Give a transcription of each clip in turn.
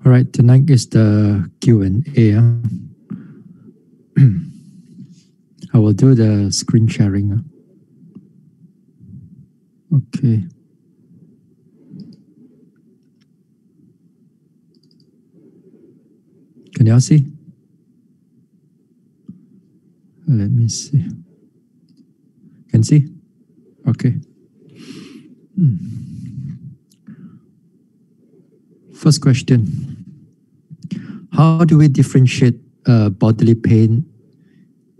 All right, tonight is the Q&A. I will do the screen sharing. Okay. Can you all see? Let me see. Can see? Okay. First question. How do we differentiate bodily pain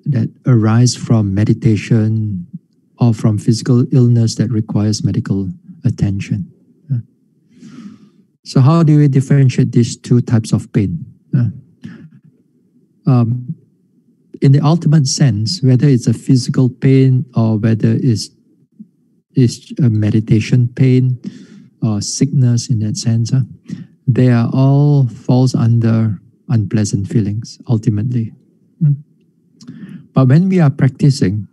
that arise from meditation or from physical illness that requires medical attention? So how do we differentiate these two types of pain? In the ultimate sense, whether it's a physical pain or whether it's a meditation pain or sickness in that sense, they are all falls under unpleasant feelings ultimately. But when we are practicing,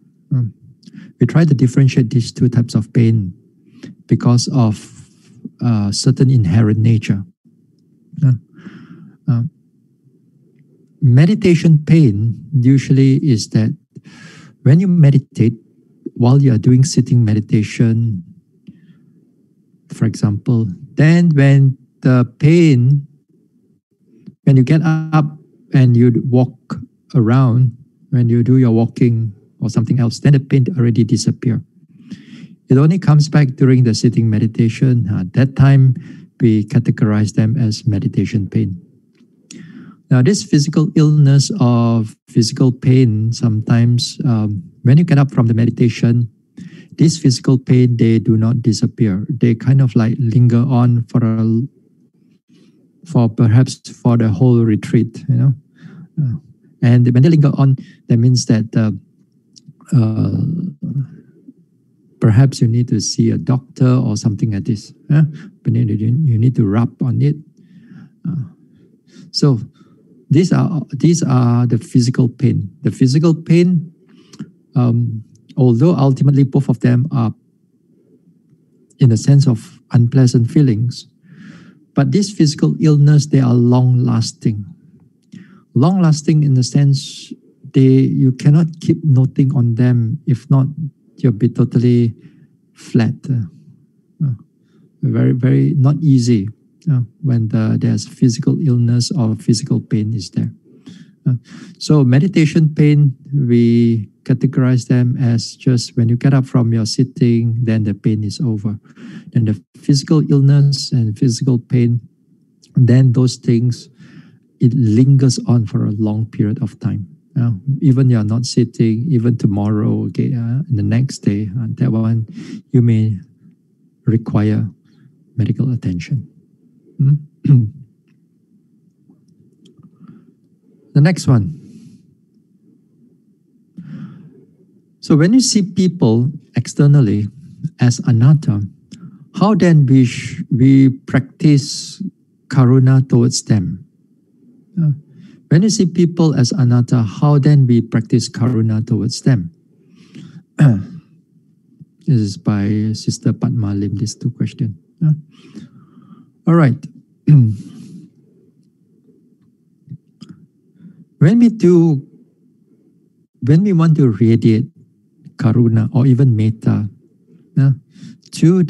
we try to differentiate these two types of pain because of certain inherent nature. Meditation pain usually is that when you meditate, while you are doing sitting meditation, for example, then when the pain, when you get up and you walk around, when you do your walking or something else, then the pain already disappears. It only comes back during the sitting meditation. At that time, we categorize them as meditation pain. Now, this physical illness or physical pain, sometimes when you get up from the meditation, this physical pain, they do not disappear. They kind of like linger on for perhaps for the whole retreat, you know. And when they linger on, that means that perhaps you need to see a doctor or something like this. But you need to rub on it. So these are the physical pain. The physical pain, although ultimately both of them are in the sense of unpleasant feelings, but this physical illness, they are long-lasting. Long-lasting in the sense you cannot keep noting on them. If not, you'll be totally flat. Very, very not easy when there's physical illness or physical pain is there. So meditation pain, we categorize them as just when you get up from your sitting, then the pain is over. And the physical illness and physical pain, then those things, it lingers on for a long period of time. Even you're not sitting, even tomorrow, okay, the next day, that one, you may require medical attention. The next one. So when you see people externally as anatta, how then we practice karuna towards them? When you see people as anatta, how then we practice karuna towards them? This is by Sister Padma Lim, these two questions. All right. When we want to radiate karuna or even metta to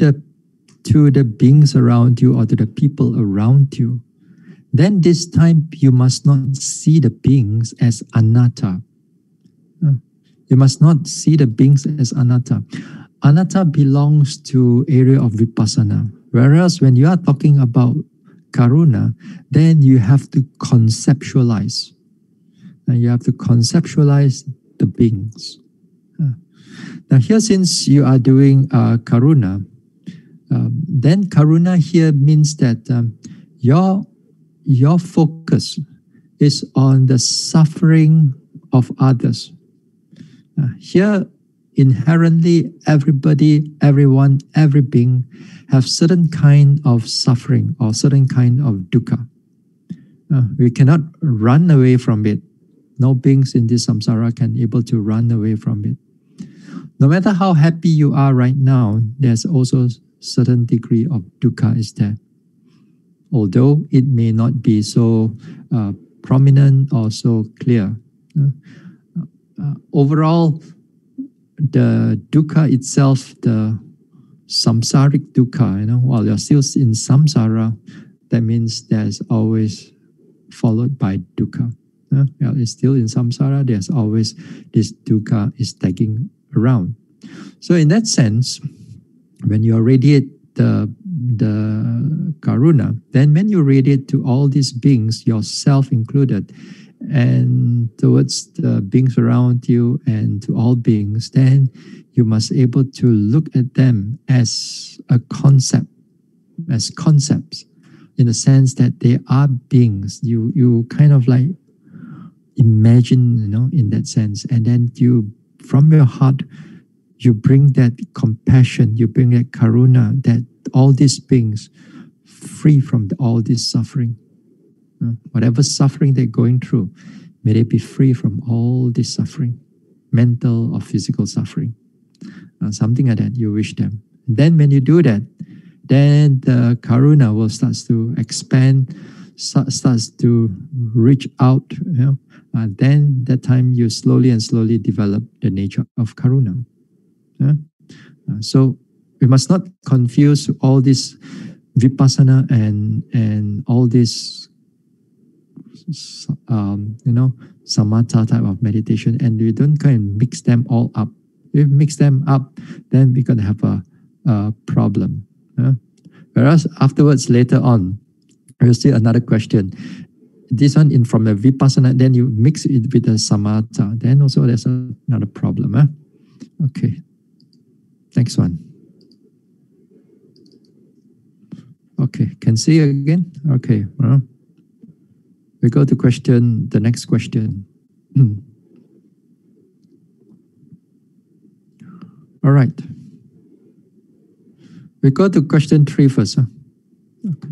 the beings around you or to the people around you, then this time you must not see the beings as anatta. You must not see the beings as anatta. Anatta belongs to area of vipassana. Whereas when you are talking about karuna, then you have to conceptualize. And you have to conceptualize the beings. Now here, since you are doing karuna, then karuna here means that your focus is on the suffering of others. Here, inherently, everybody, everyone, every being have certain kind of suffering or certain kind of dukkha. We cannot run away from it. No beings in this samsara can able to run away from it. No matter how happy you are right now, there's also certain degree of dukkha is there. although it may not be so prominent or so clear. Overall, the dukkha itself, the samsaric dukkha, while you're still in samsara, that means there's always followed by dukkha. It's still in samsara, there's always this dukkha is tagging around. So in that sense, when you radiate the karuna, then when you radiate to all these beings, yourself included, and towards the beings around you and to all beings, then you must be able to look at them as a concept, as concepts, in the sense that they are beings. You kind of like imagine, in that sense, and then you, from your heart, you bring that compassion, you bring that karuna, that all these beings free from all this suffering. Whatever suffering they're going through, may they be free from all this suffering, mental or physical suffering. Something like that, you wish them. Then when you do that, then the karuna will start to expand, starts to reach out. Then that time you slowly and slowly develop the nature of karuna. So we must not confuse all this vipassana and all this samatha type of meditation, and we don't kind of mix them all up. If we mix them up, then we're going to have a problem. Whereas afterwards, later on, we'll see another question. This one from a vipassana, then you mix it with a samatha, then also there's another problem. Okay, next one. Okay, can see again? Okay, well, we go to the next question. All right. We go to question 3 first. Okay.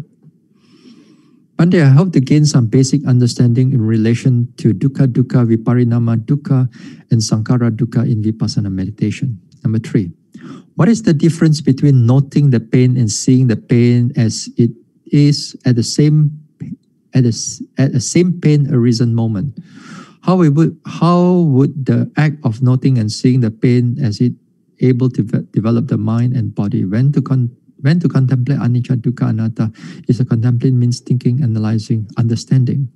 Bhante, I hope to gain some basic understanding in relation to dukkha, viparinama dukkha, and sankhara dukkha in vipassana meditation. Number 3. What is the difference between noting the pain and seeing the pain as it is at the same pain arisen moment? How would the act of noting and seeing the pain as it able to develop the mind and body? When to contemplate anicca, dukkha, anatta? Is a contemplate means thinking, analyzing, understanding.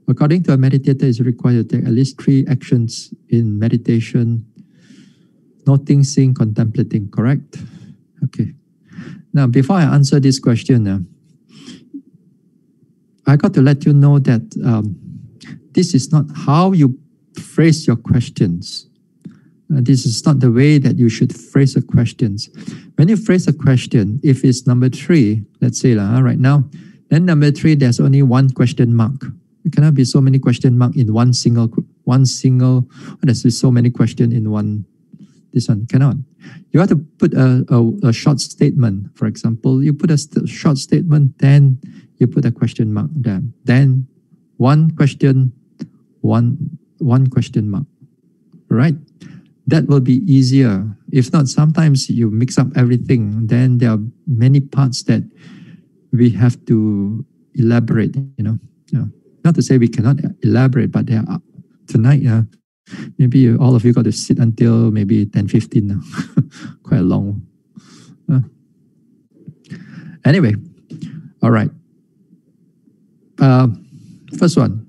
According to a meditator, it's required to take at least 3 actions in meditation: noting, seeing, contemplating. Correct? Okay. Now, before I answer this question, I got to let you know that this is not how you phrase your questions. This is not the way that you should phrase the questions. When you phrase a question, if it's number 3, let's say right now, then number 3, there's only 1 question mark. It cannot be so many question mark in one single, there's so many questions in one, this one cannot. You have to put a short statement. For example, you put a short statement, then you put a question mark there. Then one question mark, right? That will be easier. If not, sometimes you mix up everything. Then there are many parts that we have to elaborate, Not to say we cannot elaborate, but there are, tonight, maybe all of you got to sit until maybe 10:15 now. Quite long. Anyway, all right. First one.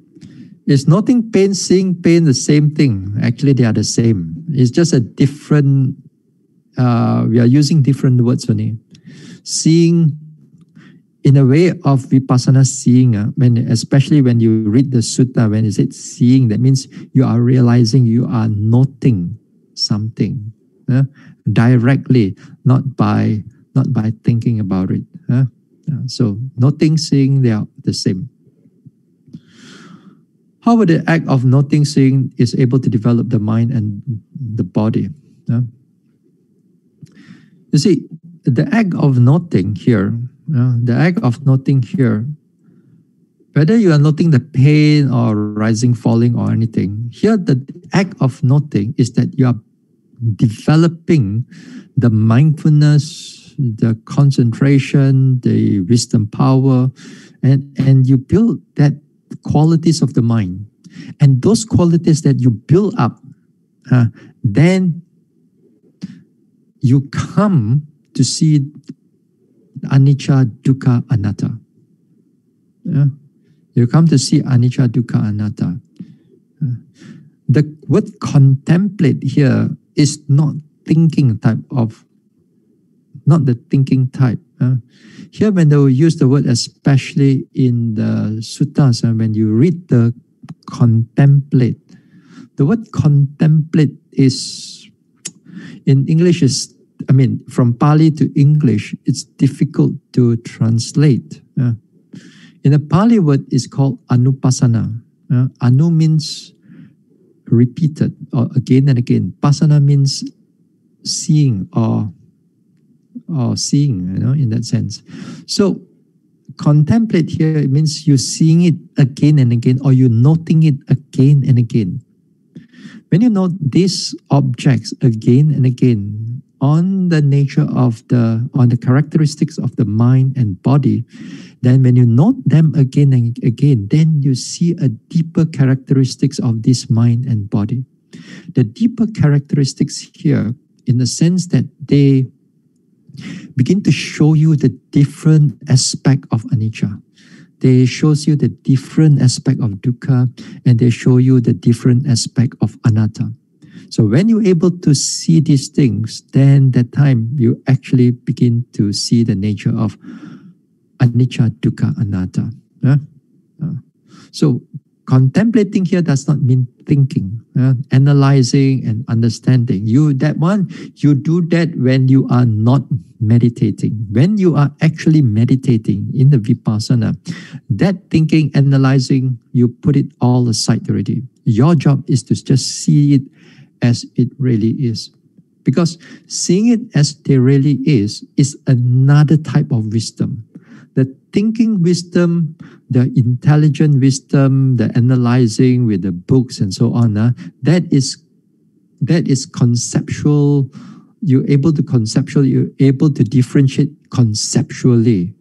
Is noting pain, seeing pain the same thing? Actually, they are the same. It's just a different, we are using different words only. Seeing, in a way of vipassana seeing, especially when you read the sutta, when it says seeing, that means you are realizing, you are noting something directly, not by thinking about it. So noting, seeing, they are the same. How would the act of noting, seeing is able to develop the mind and the body? You see, the act of noting here, whether you are noting the pain or rising, falling or anything, here the act of noting is that you are developing the mindfulness, the concentration, the wisdom power, and you build that qualities of the mind. And those qualities that you build up, then you come to see anicca, dukkha, anatta. You come to see anicca, dukkha, anatta. The word contemplate here is not thinking type of, not the thinking type. Here when they will use the word, especially in the suttas, when you read the contemplate, the word contemplate is, in English is, I mean, from Pali to English, it's difficult to translate. In the Pali word, it's called anupassana. Anu means repeated or again and again. Pasana means seeing or seeing, in that sense. So contemplate here, it means you're seeing it again and again, or you're noting it again and again. When you note these objects again and again on the nature of on the characteristics of the mind and body, then when you note them again and again, then you see a deeper characteristics of this mind and body. The deeper characteristics here, in the sense that they begin to show you the different aspect of anicca. They shows you the different aspect of dukkha, and they show you the different aspect of anatta. So when you're able to see these things, then that time you actually begin to see the nature of anicca, dukkha, anatta. So contemplating here does not mean thinking, analyzing and understanding. You do that when you are not meditating. When you are actually meditating in the vipassana, that thinking, analyzing, you put it all aside already. Your job is to just see it as it really is. Because seeing it as there really is another type of wisdom. The thinking wisdom, the intelligent wisdom, the analyzing with the books and so on, that is conceptual. You're able to differentiate conceptually.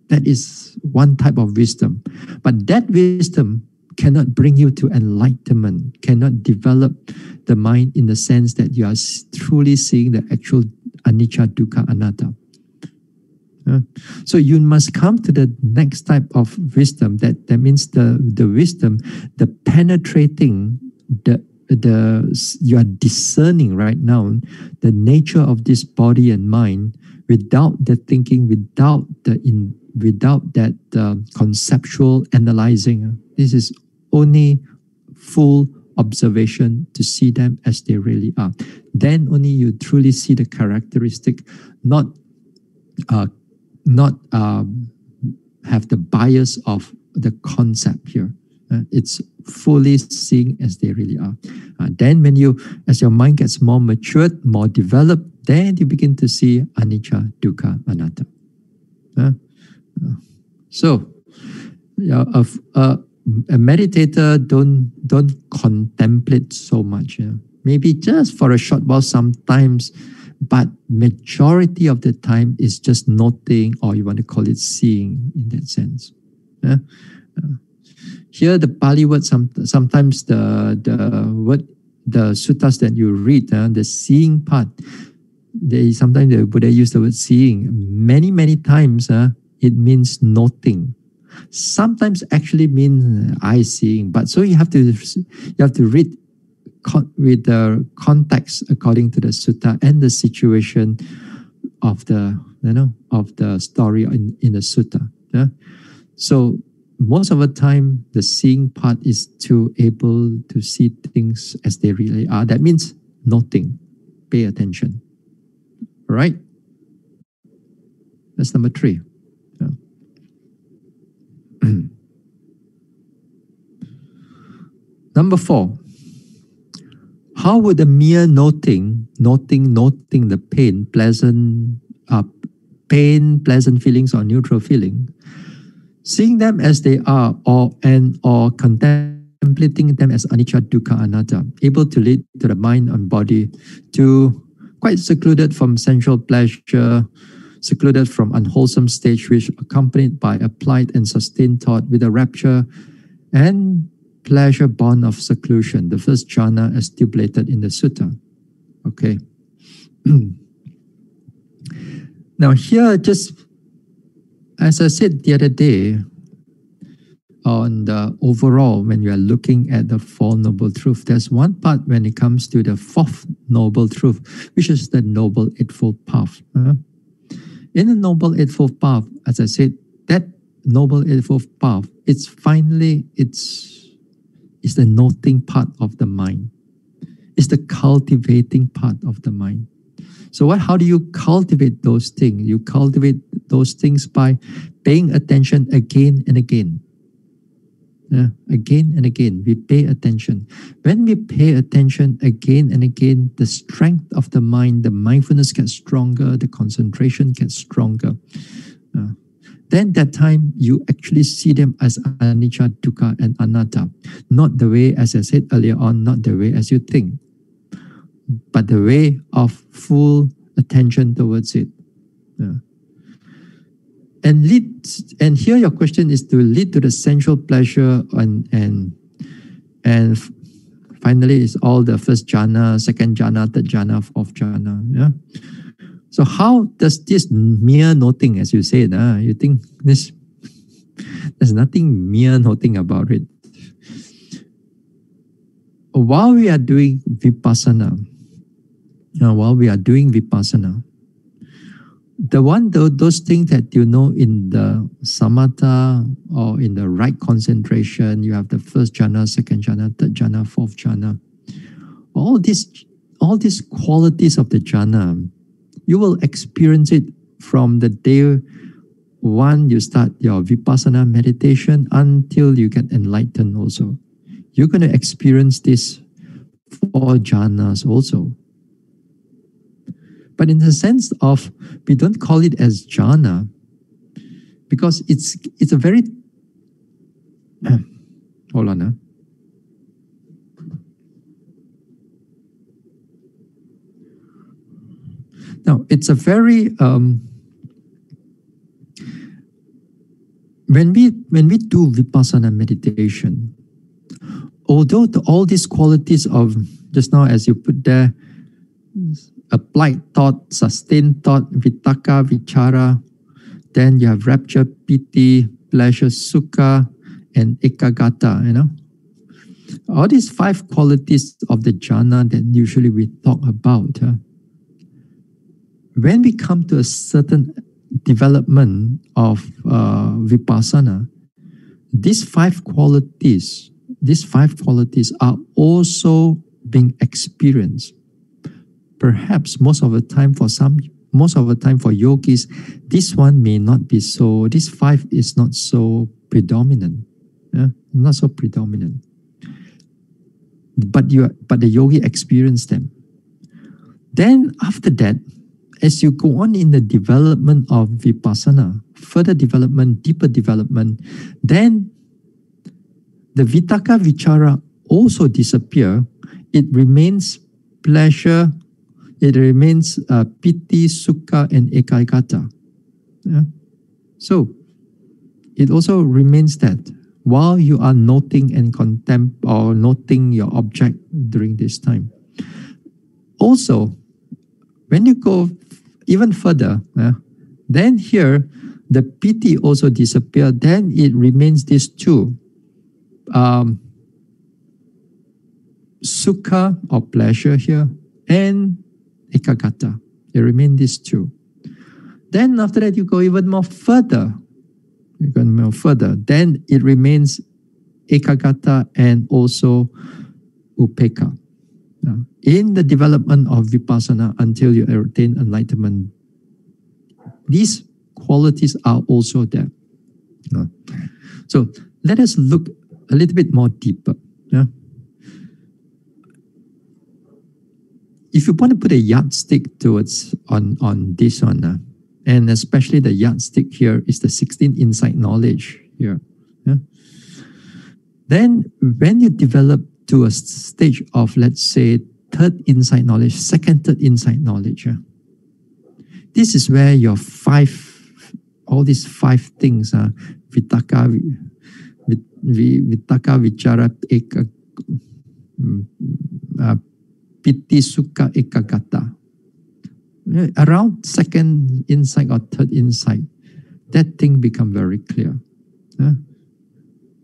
That is one type of wisdom. But that wisdom cannot bring you to enlightenment, cannot develop the mind in the sense that you are truly seeing the actual anicca, dukkha, anatta. So you must come to the next type of wisdom. That means the wisdom, the penetrating, you are discerning right now the nature of this body and mind without the thinking, without that conceptual analyzing. This is only full observation to see them as they really are. Then only you truly see the characteristic, not have the bias of the concept here. It's fully seeing as they really are. Then as your mind gets more matured, more developed, then you begin to see anicca, dukkha, anatta. So a meditator don't contemplate so much. Maybe just for a short while sometimes, but majority of the time is just noting, or you want to call it seeing in that sense. Here the Pali word, sometimes the word, the suttas that you read, the seeing part, sometimes the Buddha use the word seeing. Many times it means noting. Sometimes actually means eye seeing. But so you have to read with the context according to the sutta and the situation of the story in the sutta. So most of the time, the seeing part is to able to see things as they really are. That means noting, pay attention. All right? That's number 3. Number 4. How would the mere noting the pain, pleasant feelings or neutral feeling, seeing them as they are, or contemplating them as anicca, dukkha, anatta, able to lead to the mind and body to quite secluded from sensual pleasure, secluded from unwholesome stage, which accompanied by applied and sustained thought with a rapture and pleasure born of seclusion, the first jhana as stipulated in the sutta. Okay. Now here, just as I said the other day, on the overall, when you are looking at the Four Noble Truths, there's one part when it comes to the Fourth Noble Truth, which is the Noble Eightfold Path. In the Noble Eightfold Path, as I said, that Noble Eightfold Path, it's the noting part of the mind. It's the cultivating part of the mind. So how do you cultivate those things? You cultivate those things by paying attention again and again. Again and again, we pay attention. When we pay attention again and again, the strength of the mind, the mindfulness gets stronger, the concentration gets stronger. Then that time, you actually see them as anicca, dukkha, and anatta. Not the way, as I said earlier on, not the way as you think, but the way of full attention towards it. And here your question is to lead to the sensual pleasure and finally it's all the first jhana, second jhana, third jhana, fourth jhana. Yeah. So how does this mere noting, as you said, you think there's nothing mere noting about it. While we are doing vipassana, those things that you know in the samatha or in the right concentration, you have the first jhana, second jhana, third jhana, fourth jhana. All these qualities of the jhana, you will experience it from the day one you start your vipassana meditation until you get enlightened also. You're going to experience these four jhanas also. But in the sense of, we don't call it as jhana because it's a very, hold on. Now, it's a very, when we do vipassana meditation, although all these qualities of, just now as you put there, applied thought, sustained thought, vitakka, vichara, then you have rapture, piti, pleasure, sukha, and ekagata, All these five qualities of the jhana that usually we talk about. When we come to a certain development of vipassana, these five qualities are also being experienced. Perhaps most of the time for yogis, this one may not be so, this five is not so predominant. Not so predominant. But the yogi experienced them. Then after that, as you go on in the development of vipassana, further development, deeper development, then the vitakka vichara also disappear. It remains pleasure, it remains piti, sukha, and ekagata. So it also remains that while you are noting and noting your object during this time. Also, when you go even further, then here the piti also disappear. Then it remains these two, sukha or pleasure here, and ekagata. They remain these two. Then after that you go even more further. Then it remains ekagata and also upekkha. In the development of vipassana until you attain enlightenment, these qualities are also there. So let us look a little bit more deeper. If you want to put a yardstick towards on this one, and especially the yardstick here is the 16 insight knowledge here. Then when you develop to a stage of, let's say, third insight knowledge, second, third insight knowledge, This is where your all these five things, vitaka, vitaka, vichara, piti, sukha, ekagata. Around second insight or third insight, that thing become very clear.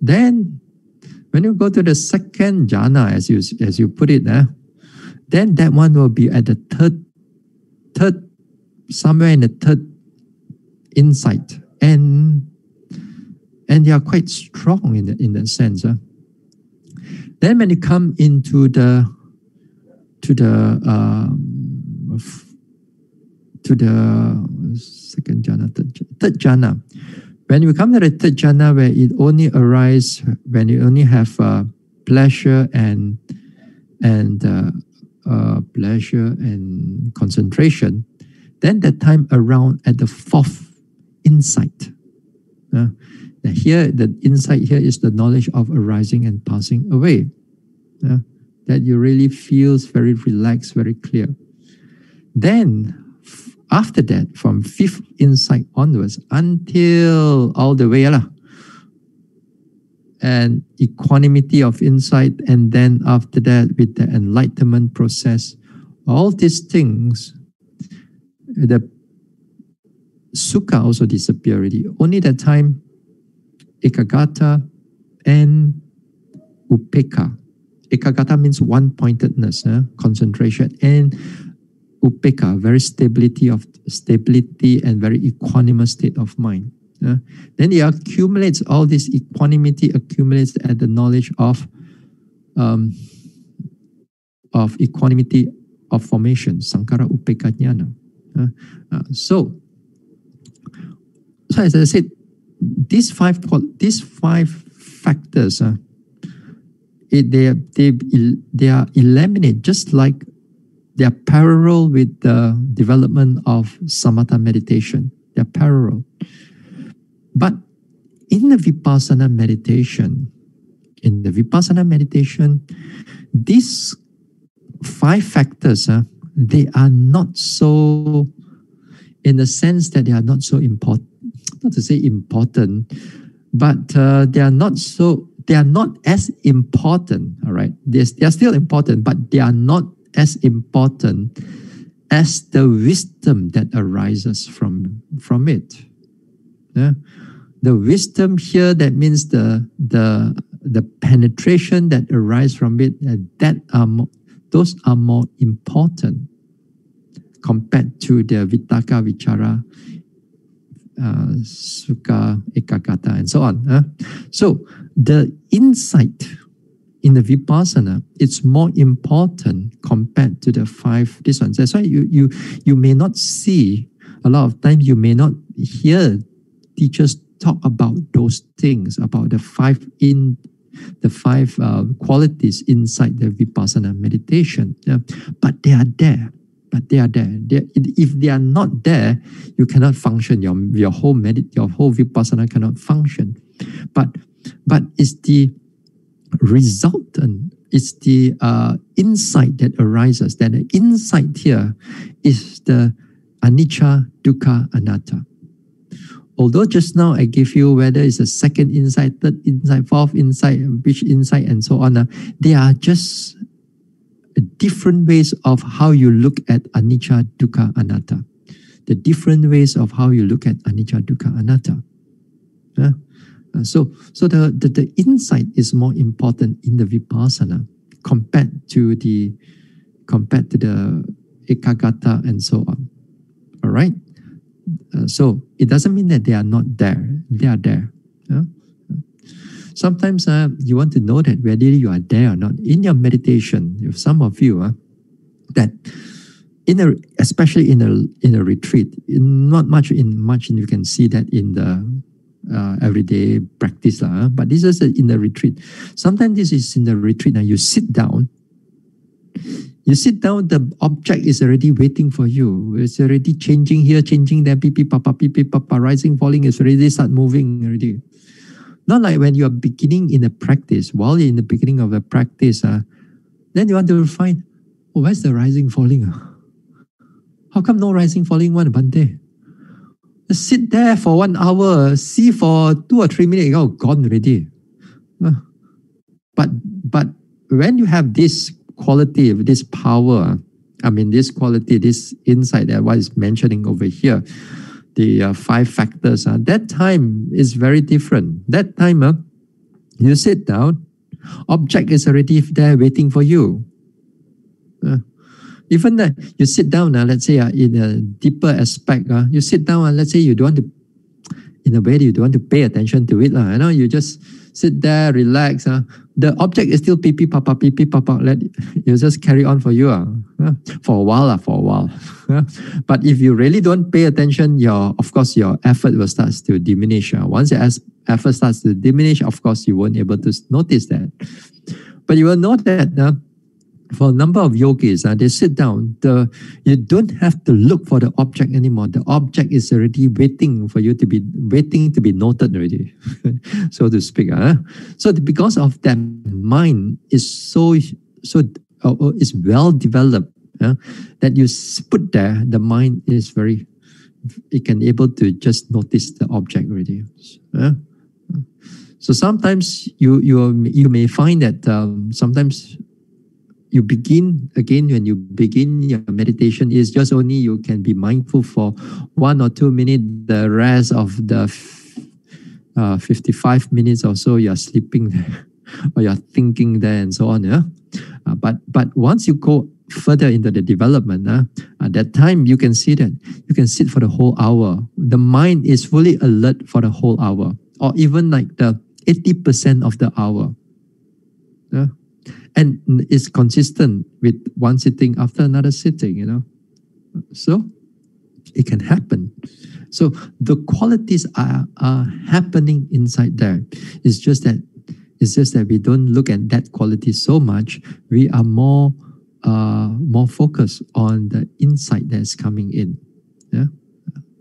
Then, when you go to the second jhana, as you put it, then that one will be at the third, somewhere in the third insight, and they are quite strong in that sense. Then when you come into the second jhana, third jhana, when you come to the third jhana, where it only arises when you only have pleasure and concentration, then that time around at the fourth insight. Here, the insight here is the knowledge of arising and passing away. That you really feels very relaxed, very clear. Then, after that, from fifth insight onwards, until all the way, and equanimity of insight, and then after that, with the enlightenment process, all these things, the sukha also disappear already. Only that time, ekagata and upeka. Ekagata means one-pointedness, concentration, and upeka, very stability and very equanimous state of mind. Then it accumulates, all this equanimity accumulates at the knowledge of equanimity of formation, sankhara upeka jnana. So as I said, these five factors, they are eliminated, just like they are parallel with the development of samatha meditation. They are parallel. But in the vipassana meditation, these five factors, they are not so, in the sense that they are not so important, not to say important, but they are not as important, all right? They are still important, but they are not as important as the wisdom that arises from it. The wisdom here, that means the penetration that arises from it, those are more important compared to the vitaka, vichara, sukha, ekagata, and so on. So the insight in the vipassana, it's more important compared to the five, this one. That's why you may not see, a lot of times you may not hear teachers talk about those things, about the five qualities inside the vipassana meditation. But they are there. If they are not there, you cannot function. Your whole vipassana cannot function. But it's the resultant, it's the insight that arises. That the insight here is the anicca, dukkha, anatta. Although just now I gave you whether it's a second insight, third insight, fourth insight, which insight, and so on, they are just different ways of how you look at anicca, dukkha, anatta. The different ways of how you look at anicca, dukkha, anatta. So the insight is more important in the vipassana compared to the ekagata and so on. All right. So it doesn't mean that they are not there. They are there. Sometimes you want to know that whether you are there or not in your meditation. If some of you that especially in a retreat, not much you can see that in the everyday practice, but this is in the retreat. Sometimes this is in the retreat. Now you sit down. The object is already waiting for you. It's already changing here, changing there, pipi papa, rising, falling, it's already start moving already. Not like when you are beginning in a practice. While you're in the beginning of a practice, then you want to find, where's the rising, falling? How come no rising, falling one, Bhante? Just sit there for 1 hour, see for 2 or 3 minutes, oh, gone already. But when you have this quality, this power, this quality, this insight that what is mentioning over here, the 5 factors, that time is very different. That time, you sit down, object is already there waiting for you. Even that you sit down, let's say in a deeper aspect, you sit down, let's say you don't want to, in a way you don't want to pay attention to it. You just sit there, relax. The object is still pee papa, let you just carry on for you. For a while. But if you really don't pay attention, of course your effort will start to diminish. Once your effort starts to diminish, of course you won't be able to notice that. But you will note that for a number of yogis, they sit down. You don't have to look for the object anymore. The object is already waiting for you to be noted already, so to speak. So because of that, mind is so is well developed. That you put there, the mind is it can able to just notice the object already. So sometimes you may find that sometimes you begin, again, when you begin your meditation, is just only you can be mindful for 1 or 2 minutes. The rest of the 55 minutes or so, you're sleeping there, or you're thinking there, and so on. But once you go further into the development, at that time you can see that you can sit for the whole hour. The mind is fully alert for the whole hour, or even like the 80% of the hour. And it's consistent with one sitting after another sitting, So it can happen. So the qualities are happening inside there. It's just that we don't look at that quality so much. We are more focused on the insight that's coming in.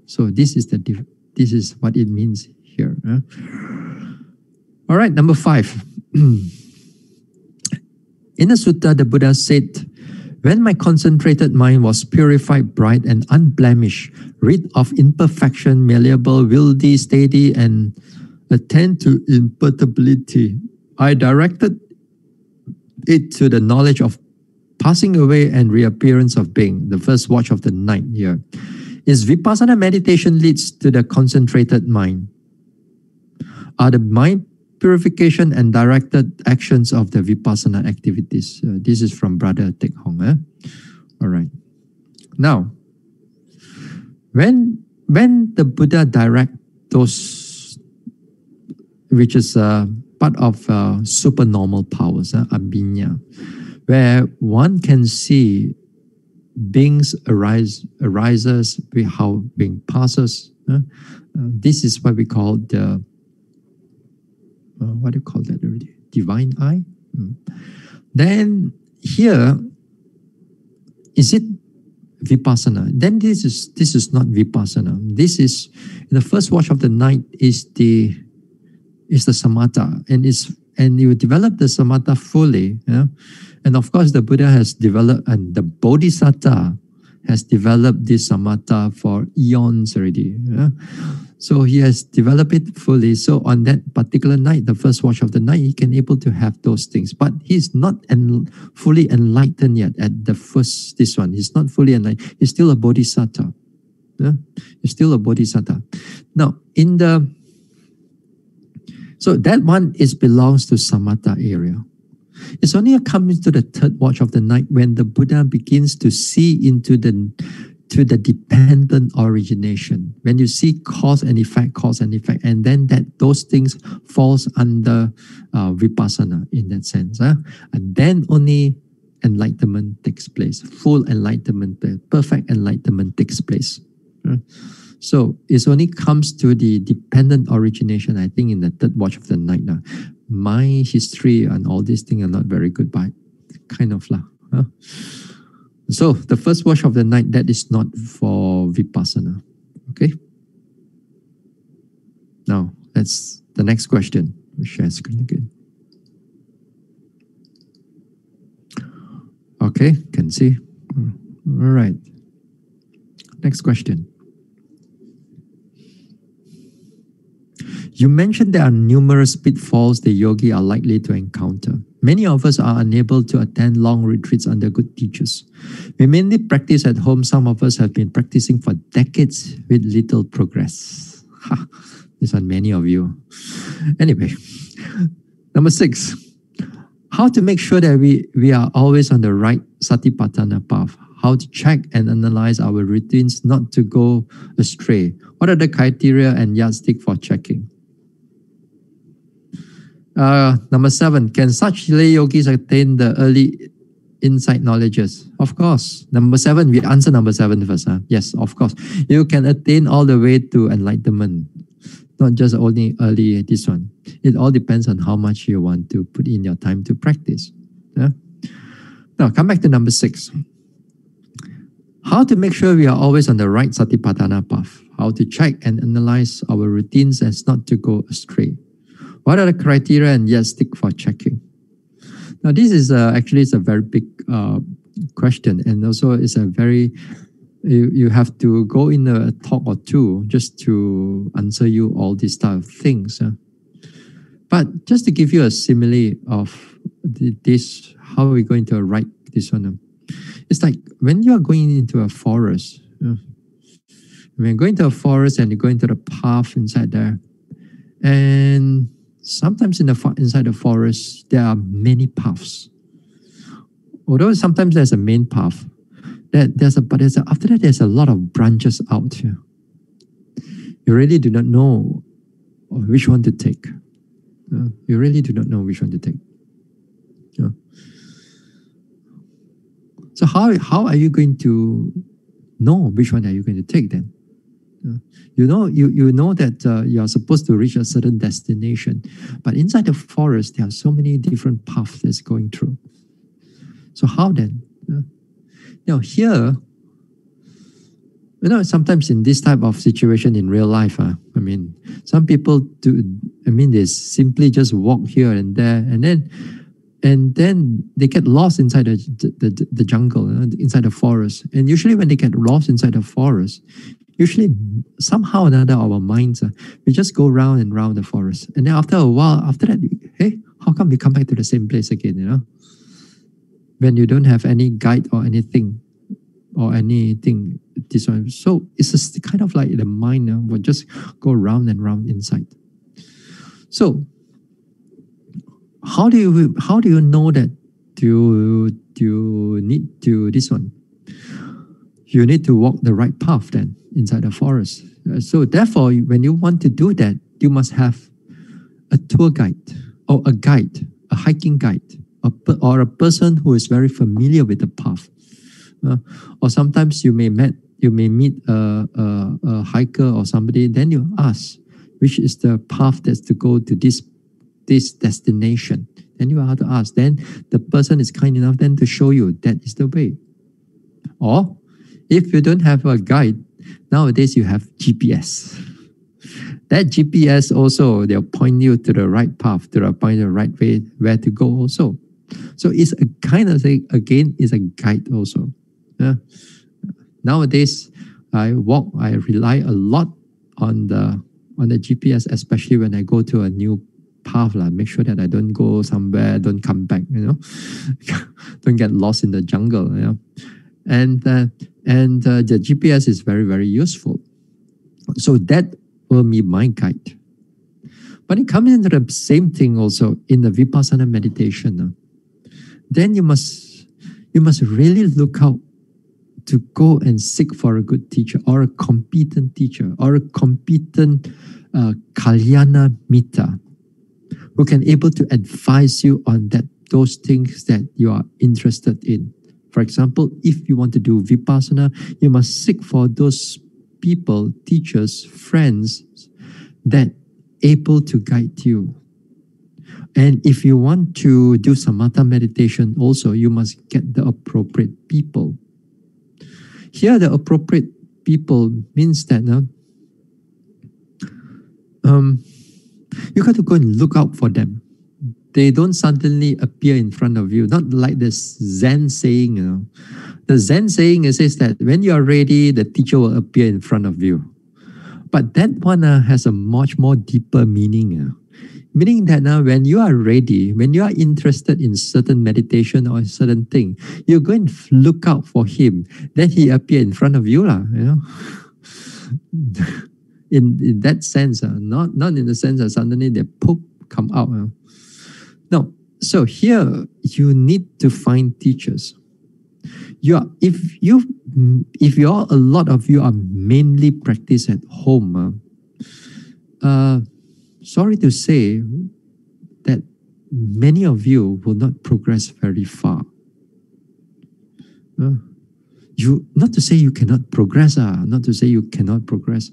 So this is what it means here. All right, number 5. In the sutta, the Buddha said, "When my concentrated mind was purified, bright, and unblemished, rid of imperfection, malleable, wildy, steady, and attend to imperturbability, I directed it to the knowledge of passing away and reappearance of being," the first watch of the night here. Is vipassana meditation leads to the concentrated mind. Are the mind purification and directed actions of the vipassana activities. This is from Brother Teck Hong. All right. Now, when the Buddha direct those, which is part of supernormal powers, abhinya, where one can see beings arises, how being passes. This is what we call the what do you call that already? Divine eye? Then here, is it vipassana? Then this is not vipassana. This is, in the first watch of the night, is the samatha, and you develop the samatha fully. And of course, the Buddha has developed, and the Bodhisattva has developed this samatha for eons already. So he has developed it fully. So on that particular night, the first watch of the night, he can able to have those things. But he's not fully enlightened yet at the first, this one. He's not fully enlightened. He's still a bodhisattva. He's still a bodhisattva. Now, so that one belongs to samatha area. It's only coming to the third watch of the night when the Buddha begins to see into the dependent origination. When you see cause and effect, and then those things falls under vipassana in that sense. And then only enlightenment takes place. Full enlightenment, perfect enlightenment takes place. So it only comes to the dependent origination, I think, in the third watch of the night. My history and all these things are not very good, but kind of lah. So the first watch of the night, that is not for vipassana. Okay. Now that's the next question. We'll share screen again. Okay, can see. All right. Next question. You mentioned there are numerous pitfalls the yogi are likely to encounter. Many of us are unable to attend long retreats under good teachers. We mainly practice at home. Some of us have been practicing for decades with little progress. Ha, this one, many of you. Anyway, number 6. How to make sure that we are always on the right satipatthana path. How to check and analyze our routines not to go astray. What are the criteria and yardstick for checking? Number 7, can such lay yogis attain the early insight knowledges? Of course. Number 7, we answer number 7 first. Yes, of course. You can attain all the way to enlightenment. Not just only early this one. It all depends on how much you want to put in your time to practice. Yeah? Now, come back to number 6. How to make sure we are always on the right satipatthana path. How to check and analyze our routines as not to go astray. What are the criteria and yardstick for checking? Now, this is actually it's a very big question, and also it's a very you have to go in a talk or two just to answer you all these type of things. But just to give you a simile of this, how are we going to write this one? It's like when you are going into a forest. When you're going to a forest and you go into the path inside there, and sometimes inside the forest there are many paths. Although sometimes there's a main path, after that there's a lot of branches out here. You really do not know which one to take. You really do not know which one to take. So how are you going to know which one are you going to take then? You know that you are supposed to reach a certain destination, but inside the forest there are so many different paths that's going through. So how then? Here, sometimes in this type of situation in real life, some people do. They simply just walk here and there, and then they get lost inside the jungle, inside the forest. And usually when they get lost inside the forest, usually somehow or another our minds, we just go round and round the forest. And then after a while, after that, hey, how come we come back to the same place again, when you don't have any guide or anything, this one. So it's just kind of like the mind will just go round and round inside. So how do you know that you need to this one? You need to walk the right path then inside the forest. So therefore, when you want to do that, you must have a tour guide or a guide, a hiking guide, or a person who is very familiar with the path. Or sometimes you may meet a hiker or somebody. Then you ask, which is the path that's to go to this destination. Then you have to ask. Then the person is kind enough then to show you that is the way. Or if you don't have a guide, nowadays you have GPS. That GPS also, they'll point you to the right path, to the right way where to go also. So it's a kind of thing, again, it's a guide also. Nowadays, I rely a lot on the GPS, especially when I go to a new path. Make sure that I don't go somewhere, don't come back, don't get lost in the jungle. And the GPS is very, very useful. So that will be my guide. But it comes into the same thing also in the Vipassana meditation. Then you must really look out to go and seek for a good teacher or a competent teacher or a competent kalyana mita who can able to advise you on those things that you are interested in. For example, if you want to do Vipassana, you must seek for those people, teachers, friends that able to guide you. And if you want to do samatha meditation also, you must get the appropriate people. Here, the appropriate people means that you got to go and look out for them. They don't suddenly appear in front of you. Not like this Zen saying, The Zen saying says that when you are ready, the teacher will appear in front of you. But that one has a much more deeper meaning. Meaning that when you are ready, when you are interested in certain meditation or a certain thing, you go and look out for him. Then he appear in front of you, in that sense, not in the sense that suddenly they come out. No. So here you need to find teachers. If a lot of you are mainly practice at home, sorry to say that many of you will not progress very far. Not to say you cannot progress, not to say you cannot progress,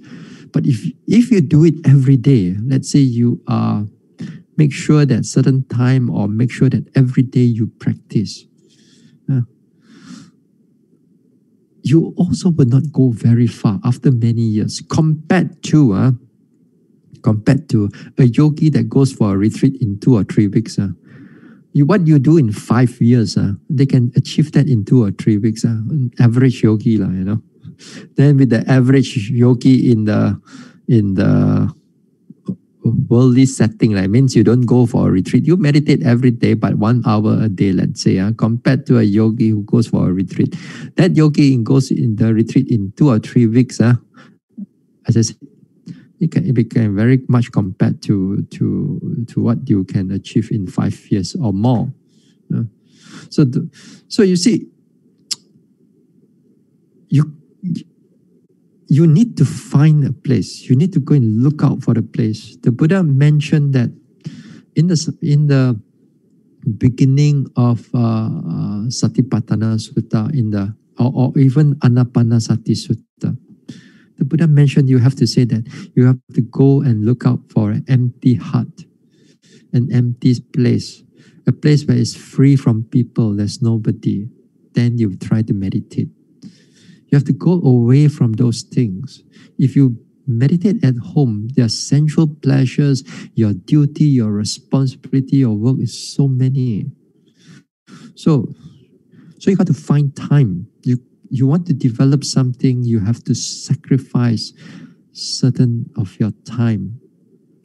but if you do it every day, let's say you make sure that certain time or make sure that every day you practice, you also will not go very far after many years compared to a yogi that goes for a retreat in 2 or 3 weeks. What you do in 5 years, they can achieve that in 2 or 3 weeks. An average yogi, Then with the average yogi in the worldly setting, means you don't go for a retreat. You meditate every day, but 1 hour a day, let's say, compared to a yogi who goes for a retreat. That yogi goes in the retreat in 2 or 3 weeks. As I said, it became very much compared to what you can achieve in 5 years or more. So you see, you need to find a place. You need to go and look out for the place. The Buddha mentioned that in the beginning of Satipatthana Sutta, or even Anapanasati Sutta, the Buddha mentioned you have to say that you have to go and look out for an empty hut, an empty place, a place where it's free from people, there's nobody. Then you try to meditate. You have to go away from those things. If you meditate at home, there are sensual pleasures, your duty, your responsibility, your work is so many. So you got to find time. You want to develop something, you have to sacrifice certain of your time.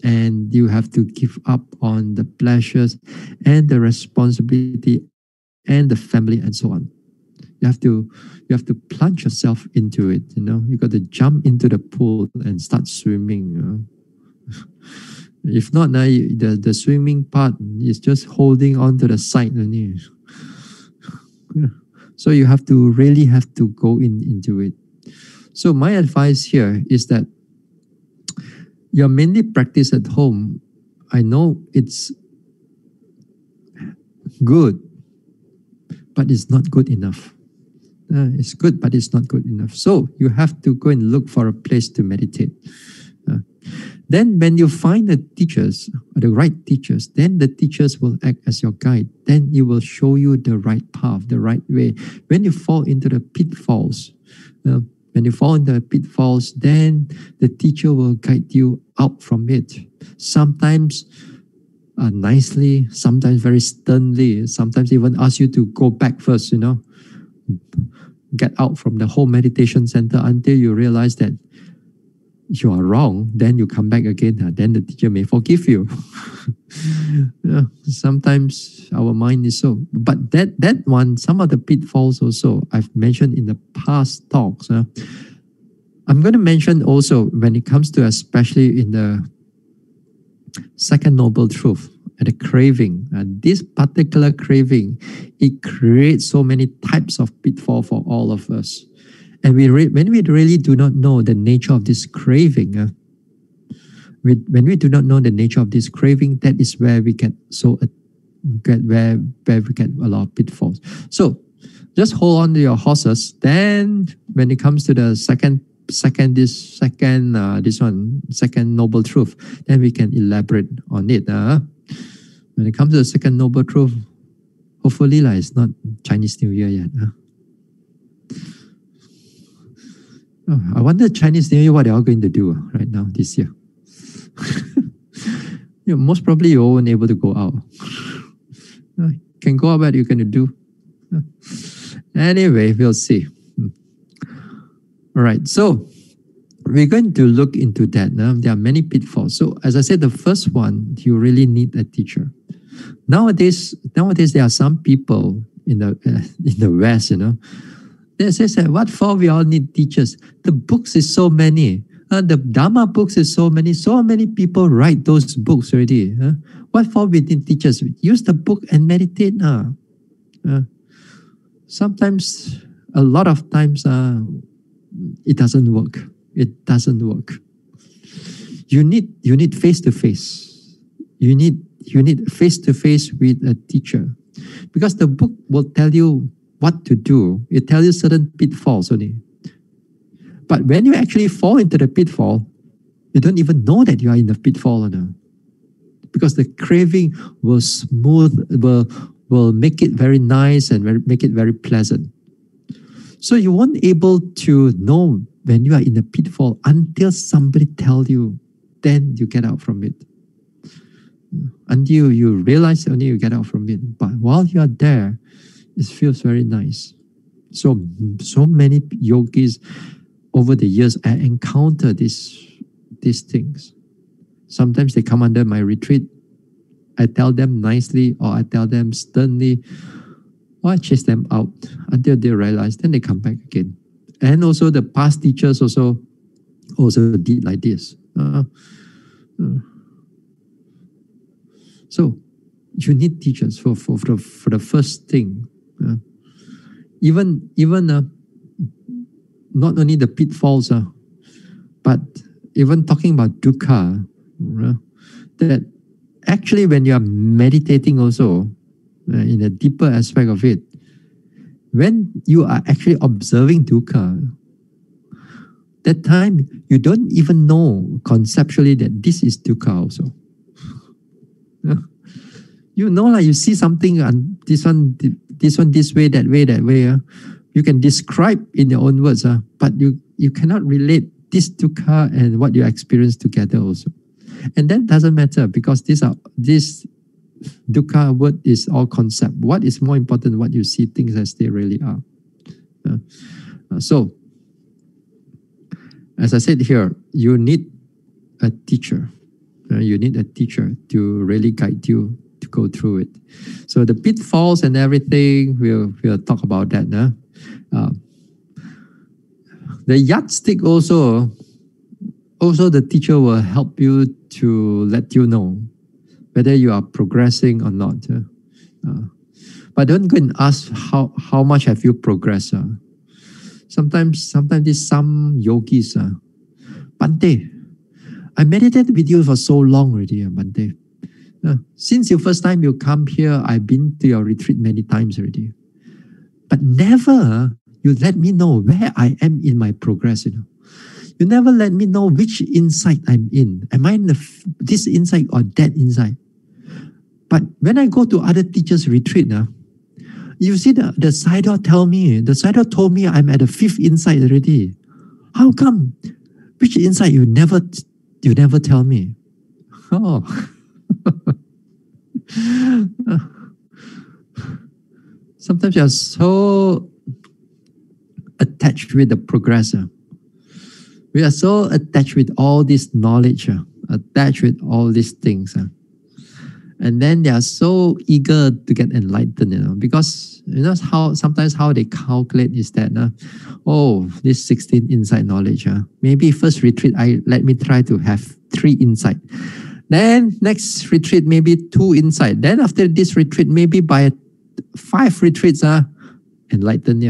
And you have to give up on the pleasures and the responsibility and the family and so on. You have to plunge yourself into it. You got to jump into the pool and start swimming. If not, the swimming part is just holding on to the side. So you really have to go into it. So my advice here is that you mainly practice at home. I know it's good, but it's not good enough. It's good, but it's not good enough. So you have to go and look for a place to meditate. Then when you find the teachers, the right teachers, then the teachers will act as your guide. Then you will show you the right path, the right way. When you fall into the pitfalls, then the teacher will guide you out from it. Sometimes nicely, sometimes very sternly, sometimes even ask you to go back first, get out from the whole meditation center until you realize that you are wrong. Then you come back again. Then the teacher may forgive you. Sometimes our mind is so. But that one, some of the pitfalls also I've mentioned in the past talks. I'm going to mention also when it comes to, especially in the second noble truth, the craving. This particular craving, it creates so many types of pitfall for all of us. And when we really do not know the nature of this craving, when we do not know the nature of this craving, that is where we get where we get a lot of pitfalls. So just hold on to your horses. Then when it comes to the second noble truth, then we can elaborate on it. When it comes to the second noble truth, hopefully it's not Chinese New Year yet. I wonder Chinese New Year what they're all going to do right now this year. Most probably you won't able to go out. Can go out, what you're going to do. Anyway, we'll see. All right, so we're going to look into that. Now, there are many pitfalls. So, as I said, the first one, you really need a teacher. Nowadays, there are some people in the West, they say that what for we all need teachers? The books is so many. The Dhamma books is so many. So many people write those books already. What for we need teachers? Use the book and meditate. Sometimes, a lot of times, it doesn't work. It doesn't work. You need face to face. You need face to face with a teacher, because the book will tell you what to do. It tells you certain pitfalls only. But when you actually fall into the pitfall, you don't even know that you are in the pitfall now, because the craving will will make it very nice and make it very pleasant. So you won't able to know when you are in the pitfall until somebody tells you, then you get out from it. Until you realize, only you get out from it. But while you are there, it feels very nice. So many yogis over the years, I encounter these things. Sometimes they come under my retreat. I tell them nicely, or I tell them sternly, or I chase them out until they realize. Then they come back again. And also the past teachers also did like this. So you need teachers for the first thing. Even not only the pitfalls, but even talking about dukkha, that actually when you are meditating also, in a deeper aspect of it, when you are actually observing dukkha, that time you don't even know conceptually that this is dukkha also. You know, like you see something and this one this way, that way. You can describe in your own words, but you cannot relate this dukkha and what you experience together also. And that doesn't matter, because this dukkha word is all concept. What is more important? What you see things as they really are. So, as I said here, you need a teacher. You need a teacher to really guide you to go through it. So the pitfalls and everything, we'll talk about that now. The yardstick also the teacher will help you to let you know whether you are progressing or not. But don't go and ask how much have you progressed. Sometimes some yogis, Bhante, I meditated with you for so long already, Bhante. Since your first time you come here, I've been to your retreat many times already. But never you let me know where I am in my progress. You never let me know which insight I'm in. Am I in this insight or that insight? But when I go to other teachers' retreat, you see the Sayadaw told me I'm at the 5th insight already. How come? Which insight you never tell me? Oh. Sometimes you're so attached with the progressor. We are so attached with all this knowledge, attached with all these things. And then they are so eager to get enlightened, because sometimes how they calculate is that, this 16 insight knowledge, maybe first retreat, let me try to have 3 insight. Then next retreat, maybe 2 insight. Then after this retreat, maybe by 5 retreats, enlightened.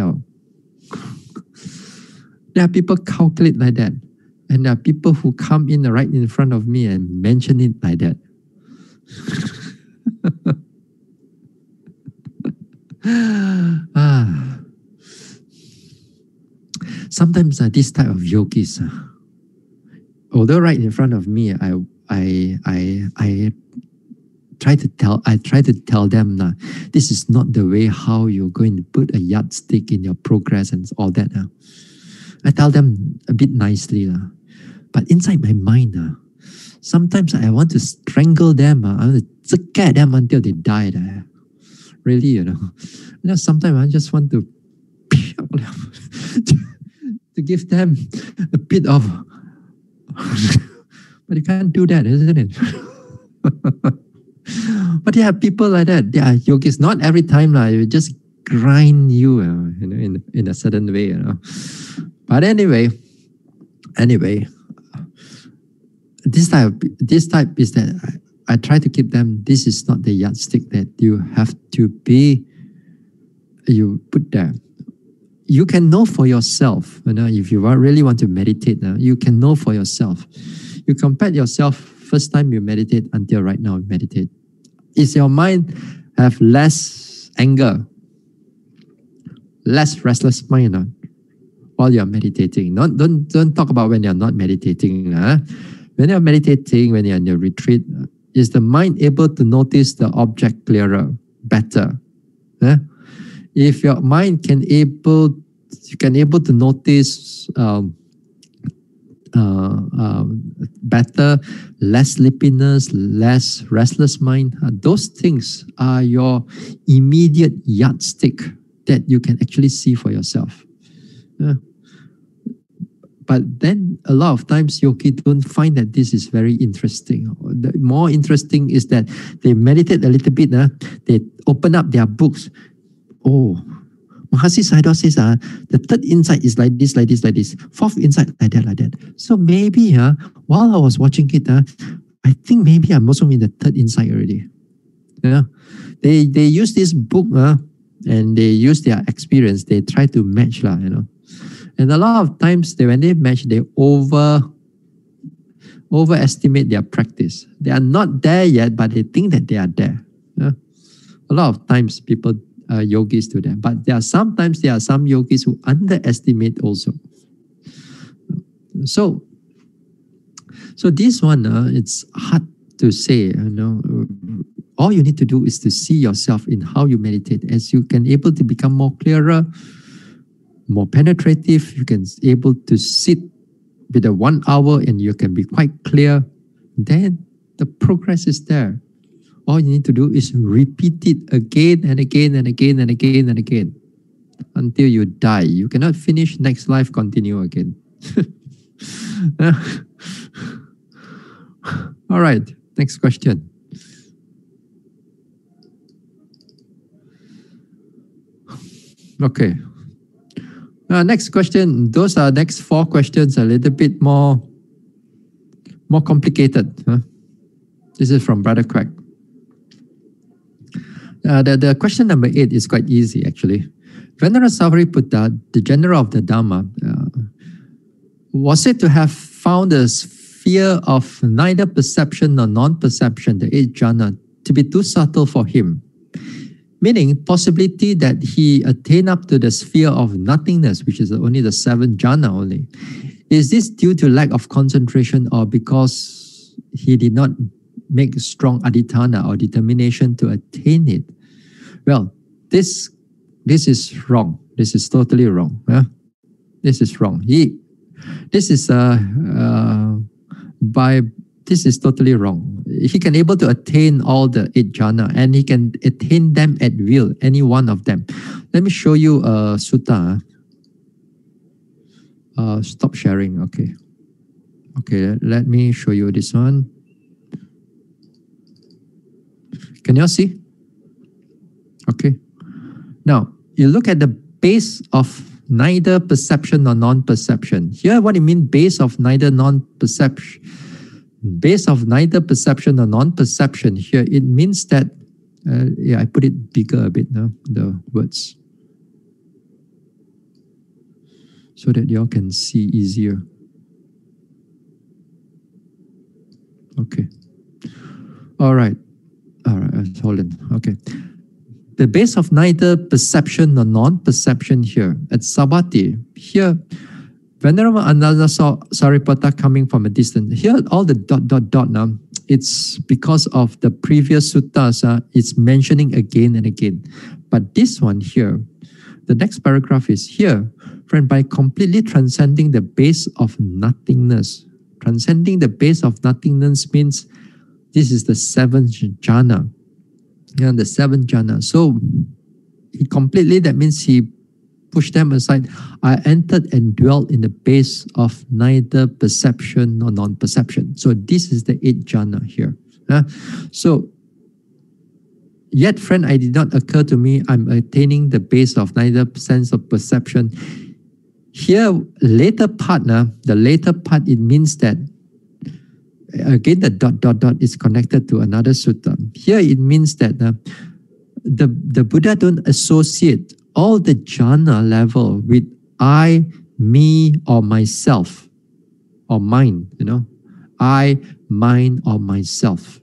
There are people calculate like that. And there are people who come in right in front of me and mention it like that. Sometimes this type of yogis, although right in front of me, I try to tell them this is not the way how you're going to put a yardstick in your progress and all that. I tell them a bit nicely, but inside my mind, sometimes I want to strangle them. I want to scare them until they die. Really, sometimes I just want to to give them a bit of, but you can't do that, isn't it? But yeah, people like that, yeah, yogis, not every time, you just grind you, in a certain way, But anyway, this type is that I try to keep them. This is not the yardstick that you have to be. You put there. You can know for yourself. If you really want to meditate, you can know for yourself. You compare yourself first time you meditate until right now you meditate. Is your mind have less anger, less restless mind while you're meditating? Don't talk about when you're not meditating. When you're meditating, when you're in your retreat, is the mind able to notice the object clearer, better? If your mind can able to notice better, less sleepiness, less restless mind, those things are your immediate yardstick that you can actually see for yourself. But then a lot of times yogi don't find that this is very interesting. The more interesting is that they meditate a little bit, they open up their books. Oh, Mahasi Sayadaw says the third insight is like this, like this, like this. Fourth insight, like that, like that. So maybe while I was watching it, I think maybe I'm also in the third insight already. They use this book and they use their experience. They try to match And a lot of times when they match, they overestimate their practice. They are not there yet, but they think that they are there. A lot of times people, yogis do that. But there are some yogis who underestimate also. So this one, it's hard to say. All you need to do is to see yourself in how you meditate. As you can able to become more clearer, more penetrative, you can able to sit with a 1 hour and you can be quite clear, then the progress is there. All you need to do is repeat it again and again and again and again and again until you die. You cannot finish, next life continue again. All right, next question. Okay. Next question. Those are next 4 questions, a little bit more complicated. This is from Brother Quack. The question number 8 is quite easy actually. Venerable Sariputta, the general of the Dhamma, was said to have found the sphere of neither perception nor non-perception, the 8th jhana, to be too subtle for him. Meaning possibility that he attained up to the sphere of nothingness, which is only the 7th jhana only. Is this due to lack of concentration or because he did not make strong adhitthana or determination to attain it? Well, this is wrong. This is totally wrong. This is wrong. This is totally wrong. He can able to attain all the 8 jhana and he can attain them at will, any one of them. Let me show you a sutta. Stop sharing. Okay. Okay, let me show you this one. Can you all see? Okay. Now, you look at the base of neither perception nor non-perception. Here, what do you mean base of neither non-perception? Base of neither perception or non-perception here, it means that, I put it bigger a bit now, the words, so that you all can see easier. Okay. All right, hold on. Okay. The base of neither perception nor non-perception here, at Sabbati, here, Venerable Ananda saw Sariputta coming from a distance. Here, all the ... now, it's because of the previous suttas, it's mentioning again and again. But this one here, the next paragraph is here, friend, by completely transcending the base of nothingness. Transcending the base of nothingness means this is the 7th jhana. Yeah, the 7th jhana. So he completely, that means he push them aside. I entered and dwelt in the base of neither perception nor non-perception. So this is the 8th jhana here. So, yet, friend, I did not occur to me. I'm attaining the base of neither sense of perception. Here, later part, the later part, it means that, again, the ... is connected to another sutta. Here, it means that the Buddha don't associate all the jhana level with I, me, or myself, or mine, I, mine, or myself.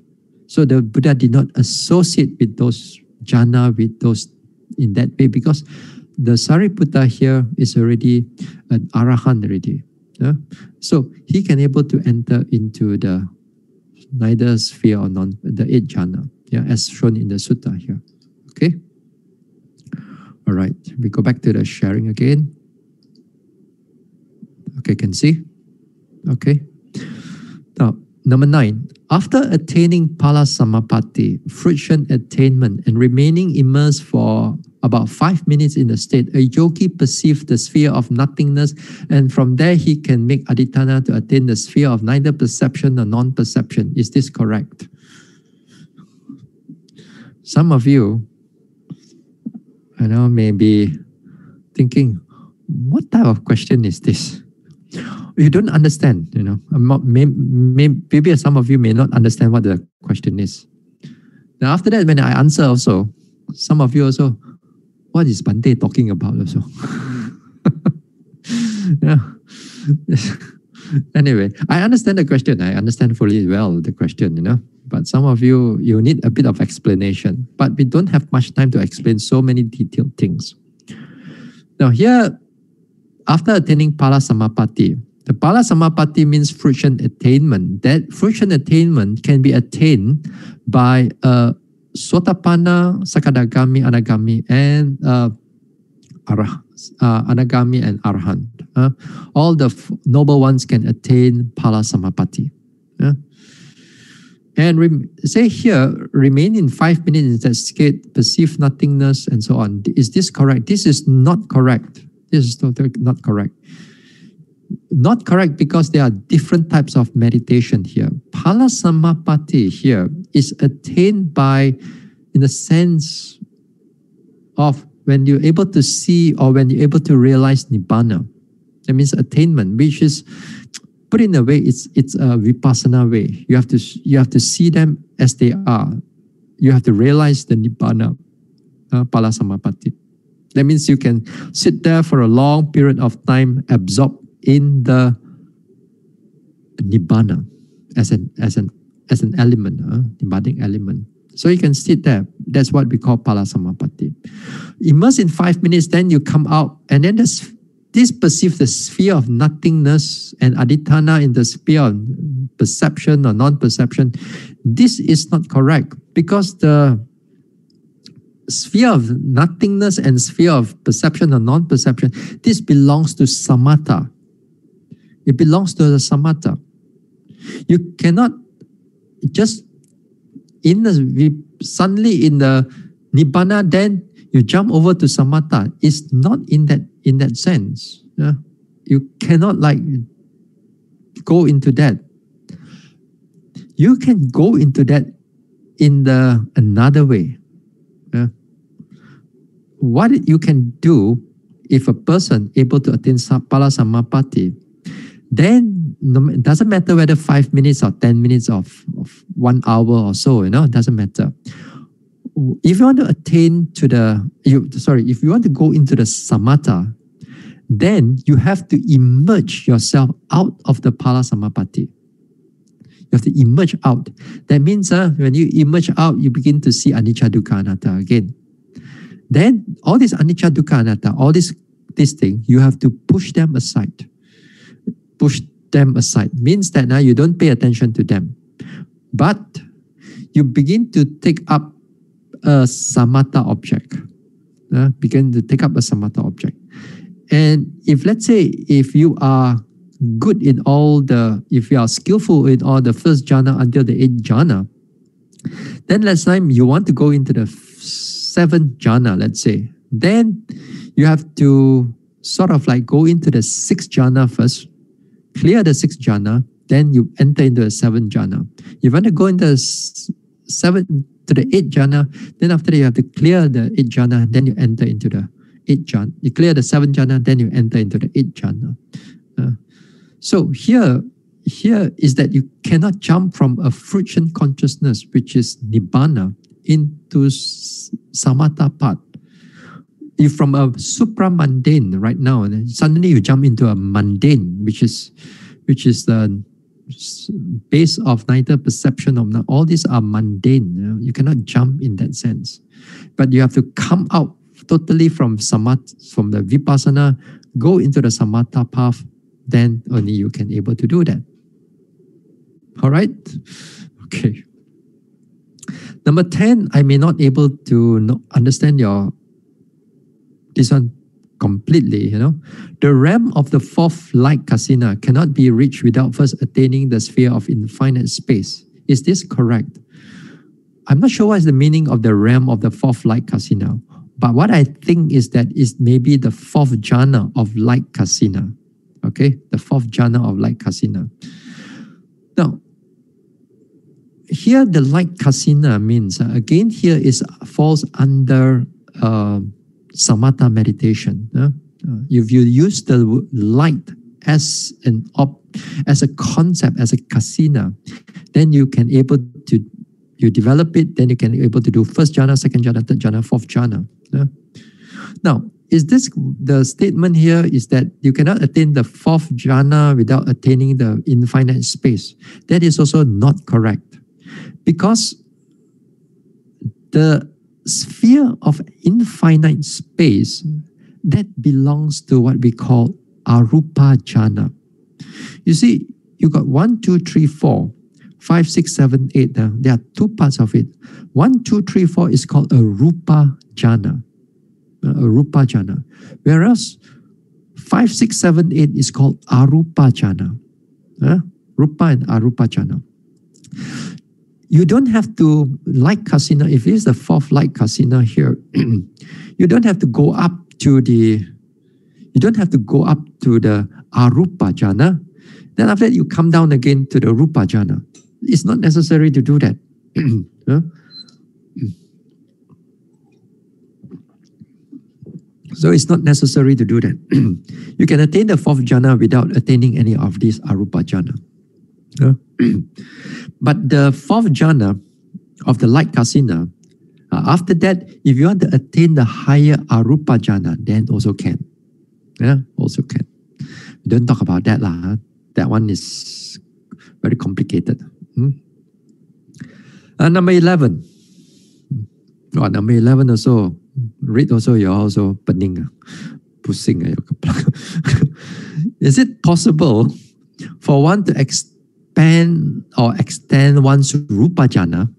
So the Buddha did not associate with those jhana, with those in that way, because the Sariputta here is already an arahant already. So he can able to enter into the neither sphere or the 8th jhana, as shown in the sutta here. Okay. All right. We go back to the sharing again. Okay, can see. Okay. Now, number 9. After attaining Phala Samapatti, fruition attainment, and remaining immersed for about 5 minutes in the state, a yogi perceives the sphere of nothingness, and from there he can make aditana to attain the sphere of neither perception nor non-perception. Is this correct? Some of you, may be thinking, what type of question is this? You don't understand, maybe some of you may not understand what the question is. Now after that, when I answer also, some of you also, what is Bhante talking about also? Anyway, I understand the question. I understand fully well the question, But some of you, you need a bit of explanation. But we don't have much time to explain so many detailed things. Now here, after attaining Phala Samapatti, the Phala Samapatti means fruition attainment. That fruition attainment can be attained by Sotapanna, Sakadagami, Anagami, and Anagami and Arahant. All the noble ones can attain Phala Samapatti. And say here, remain in 5 minutes in that state, perceive nothingness, and so on. Is this correct? This is not correct. This is not correct. Not correct because there are different types of meditation here. Phala Samapatti here is attained by, in the sense of when you're able to see or when you're able to realize Nibbana. That means attainment, which is, put in a way, it's a vipassana way. You have to see them as they are. You have to realize the Nibbana, Phala Samapatti. That means you can sit there for a long period of time, absorbed in the Nibbana as an element, Nibbanic element. So you can sit there. That's what we call Phala Samapatti. Immerse in 5 minutes, then you come out, and then this perceive the sphere of nothingness and aditana in the sphere of perception or non-perception. This is not correct because the sphere of nothingness and sphere of perception or non-perception, this belongs to samatha. It belongs to the samatha. You cannot just suddenly in the nibbana, then you jump over to samatha. It's not in that sense. You cannot go into that. You can go into that in another way. What you can do if a person able to attain Phala Samapatti, then it doesn't matter whether 5 minutes or 10 minutes of 1 hour or so, it doesn't matter. If you want to attain to if you want to go into the samatha, then you have to emerge yourself out of the Phala Samapatti. You have to emerge out. That means when you emerge out, you begin to see anicca, dukkha, anatta again. Then all this anicca, dukkha, anatta, all this thing, you have to push them aside. Push them aside means that now you don't pay attention to them, but you begin to take up a samatha object. Begin to take up a samatha object. And if let's say if you are good in if you are skillful in all the first jhana until the 8th jhana, then let's say you want to go into the 7th jhana, let's say. Then you have to sort of like go into the sixth jhana first, clear the sixth jhana, then you enter into the seventh jhana. If you want to go into the eighth jhana, then after that you have to clear the eighth jhana, then you enter into the eighth jhana. You clear the seventh jhana, then you enter into the eighth jhana. So here is that you cannot jump from a fruition consciousness, which is nibbana, into samatha path. You from a supramundane right now, and then suddenly you jump into a mundane, which is the base of neither perception of not. All these are mundane. You cannot jump in that sense, but you have to come out totally from the vipassana, go into the samatha path. Then only you can able to do that. All right. Okay. Number 10, I may not able to understand this one completely, The realm of the fourth light kasina cannot be reached without first attaining the sphere of infinite space. Is this correct? I'm not sure what is the meaning of the realm of the fourth light kasina, but what I think is that is maybe the fourth jhana of light kasina. Okay, the fourth jhana of light kasina. Now, here the light kasina means, again here falls under samatha meditation. If you use the light as a concept, as a kasina, then you can able to, you develop it, then you can able to do first jhana, second jhana, third jhana, fourth jhana. Now, is this the statement here is that you cannot attain the fourth jhana without attaining the infinite space? That is also not correct, because the sphere of infinite space, that belongs to what we call arupa jhana. You see, you got 1, 2, 3, 4, 5, 6, 7, 8. There are two parts of it. 1, 2, 3, 4 is called a rupa jhana. Rupa jhana. Whereas 5, 6, 7, 8 is called arupa jhana. Rupa and arupa jhana. You don't have to, like kasina, if it is the fourth light kasina here, you don't have to go up to the arupa jhana. Then after that you come down again to the rupa jhana. It's not necessary to do that. So it's not necessary to do that. You can attain the fourth jhana without attaining any of these arupa jhana. But the fourth jhana of the light kasina, after that, if you want to attain the higher arupa jhana, then also can. Also can. We don't talk about that. That one is very complicated. Number 11. Number 11 also. Read also, you're also pening. Pusing. Is it possible for one to expand or extend one's rupa jhana,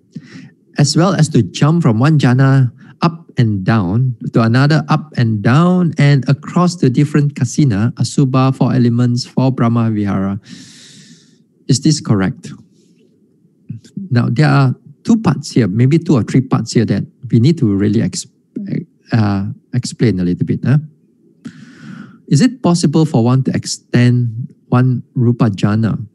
as well as to jump from one jhana up and down to another up and down and across the different kasina, asubha, 4 elements, 4 Brahma Vihara? Is this correct? Now, there are 2 parts here, maybe 2 or 3 parts here that we need to really explain a little bit. Is it possible for one to extend one rupa jhana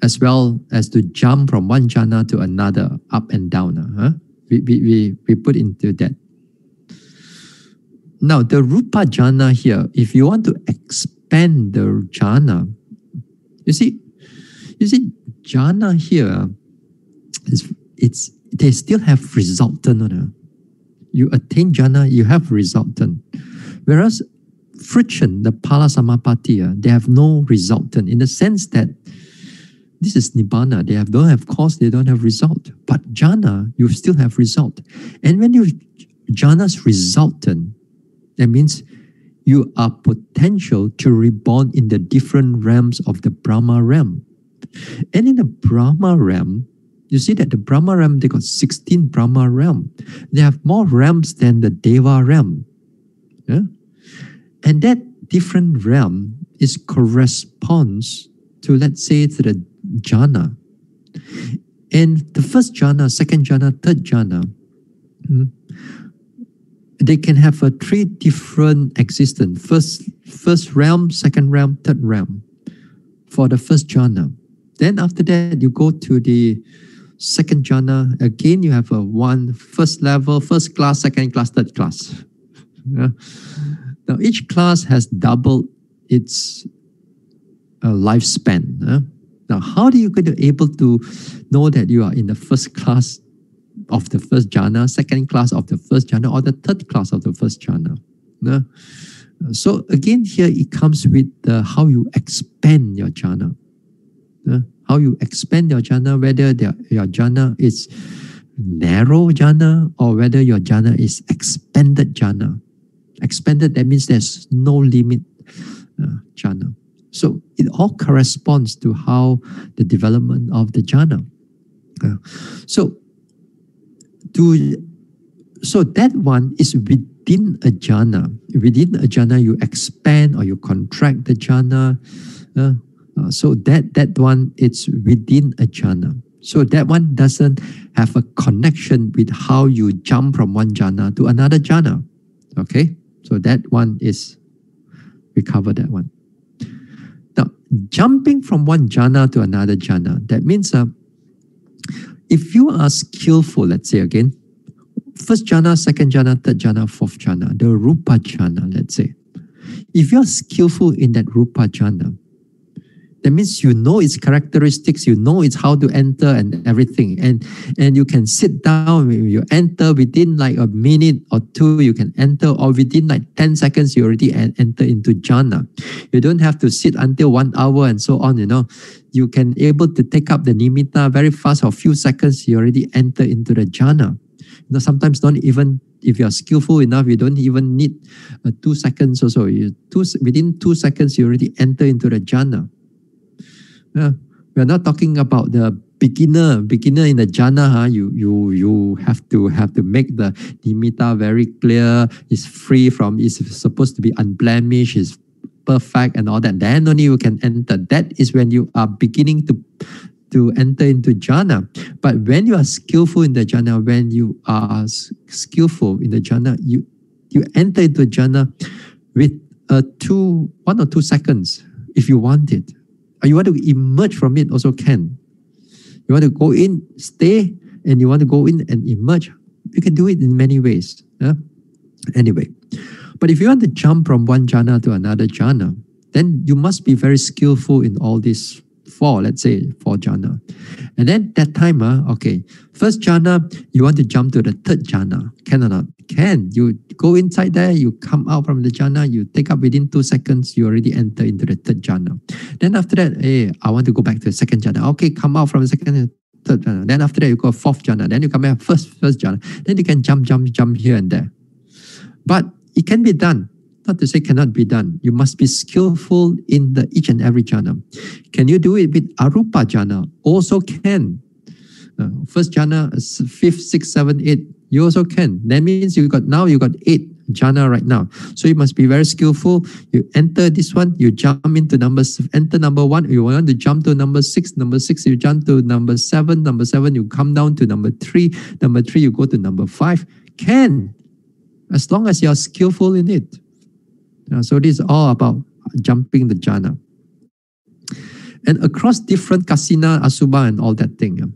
as well as to jump from one jhana to another up and down? We put into that. Now, the rupa jhana here, if you want to expand the jhana, you see jhana here, they still have resultant. You attain jhana, you have resultant. Whereas friction, the pala samapatti, they have no resultant, in the sense that this is nibbana. They don't have cause, they don't have result. But jhana, you still have result. And when you jhana's resultant, that means you are potential to reborn in the different realms of the Brahma realm. And in the Brahma realm, you see that the Brahma realm, they got 16 Brahma realm. They have more realms than the Deva realm. And that different realm corresponds to, let's say, to the jhana. And the first jhana, second jhana, third jhana, they can have a three different existence. First realm, second realm, third realm for the first jhana. Then after that, you go to the second jhana. Again, you have a one first level, first class, second class, third class. Yeah. Now, each class has doubled its lifespan. Now, how are you going to be able to know that you are in the first class of the first jhana, second class of the first jhana, or the third class of the first jhana? So again, here it comes with how you expand your jhana. How you expand your jhana, whether your jhana is narrow jhana or whether your jhana is expanded jhana. Expanded, that means there's no limit jhana. So it all corresponds to how the development of the jhana. So that one is within a jhana. Within a jhana, you expand or you contract the jhana. So that one, it's within a jhana. So that one doesn't have a connection with how you jump from one jhana to another jhana. Okay? So that one is, we cover that one. Now, jumping from one jhana to another jhana, that means if you are skillful, let's say again, first jhana, second jhana, third jhana, fourth jhana, the rupa jhana, let's say. If you're skillful in that rupa jhana, that means you know its characteristics, you know it's how to enter and everything. And you can sit down, you enter within like a minute or two, you can enter, or within like 10 seconds, you already enter into jhana. You don't have to sit until 1 hour and so on, You can able to take up the nimitta very fast, for a few seconds, you already enter into the jhana. Sometimes don't even, if you are skillful enough, you don't even need 2 seconds or so. Within 2 seconds, you already enter into the jhana. We're not talking about the beginner in the jhana. You have to make the nimitta very clear. It's free from, it's supposed to be unblemished, it's perfect and all that. Then only you can enter. That is when you are beginning to enter into jhana. But when you are skillful in the jhana, you enter into jhana with 1 or 2 seconds if you want it. Or you want to emerge from it also can. You want to go in, stay, and you want to go in and emerge. You can do it in many ways. Anyway, but if you want to jump from one jhana to another jhana, then you must be very skillful in all these four jhana. And then that time, first jhana, you want to jump to the third jhana. Can or not? Can. You go inside there, you come out from the jhana, you take up within 2 seconds, you already enter into the third jhana. Then after that, I want to go back to the second jhana. Okay, come out from the second and third jhana. Then after that, you go fourth jhana. Then you come back first jhana. Then you can jump here and there. But it can be done. Not to say cannot be done. You must be skillful in each and every jhana. Can you do it with arupa jhana? Also can. First jhana, 5th, 6th, 7th, 8th. You also can. That means you got 8 jhana right now. So you must be very skillful. You enter this one, you jump into enter number 1. You want to jump to number 6. Number 6, you jump to number 7. Number 7, you come down to number 3. Number 3, you go to number 5. Can. As long as you are skillful in it. So this is all about jumping the jhana. And across different kasina, asubha, and all that thing.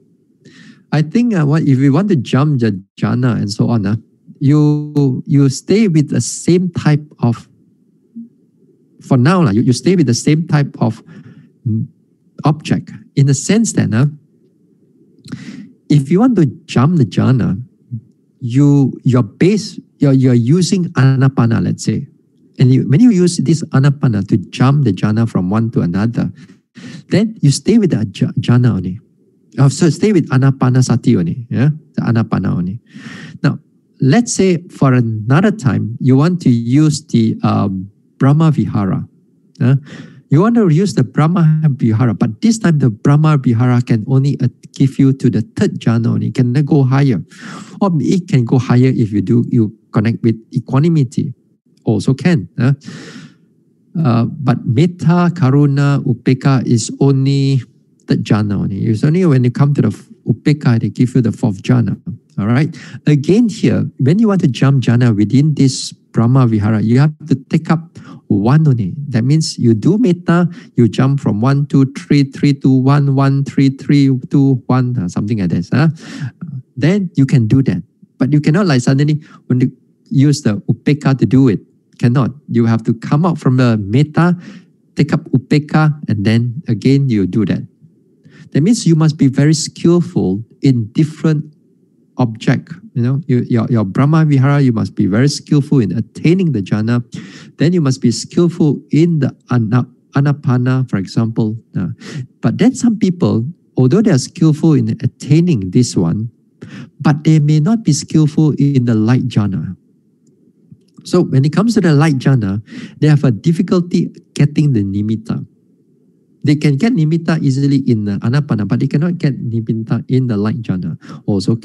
I think if you want to jump the jhana and so on, you stay with the same type of, for now, you stay with the same type of object. In the sense that if you want to jump the jhana, you're using anapana, let's say. And when you use this anapana to jump the jhana from one to another, then you stay with the jhana only. So stay with anapanasati only. The anapana only. Now, let's say for another time, you want to use the Brahma Vihara. You want to use the Brahma Vihara, but this time the Brahma Vihara can only give you to the third jhana only. It cannot go higher. Or it can go higher if you connect with equanimity. Also can. But metta, karuna, upeka is only the jhana only. It's only when you come to the upeka, they give you the fourth jhana. All right. Again here, when you want to jump jhana within this Brahma Vihara, you have to take up one only. That means you do metta, you jump from 1, 2, 3, 3, 2, 1, 1, 3, 3, 2, 1, something like this. Then you can do that. But you cannot like suddenly when you use the upeka to do it. Cannot. You have to come out from the metta, take up upeka, and then again you do that. That means you must be very skillful in different object. Your Brahma Vihara, you must be very skillful in attaining the jhana. Then you must be skillful in the anapana, for example. But then some people, although they are skillful in attaining this one, but they may not be skillful in the light jhana. So when it comes to the light jhana, they have a difficulty getting the nimitta. They can get nimitta easily in the anapana, but they cannot get nimitta in the light jhana. Also,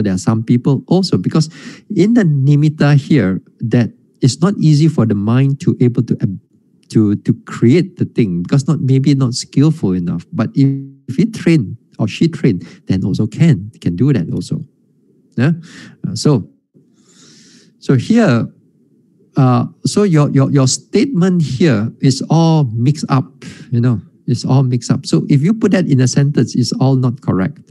there are some people also, because in the nimitta here, that it's not easy for the mind to able to create the thing, because maybe not skillful enough. But if he train or she train, then also can do that also. Yeah. So here, so your statement here is all mixed up. It's all mixed up. So if you put that in a sentence, it's all not correct.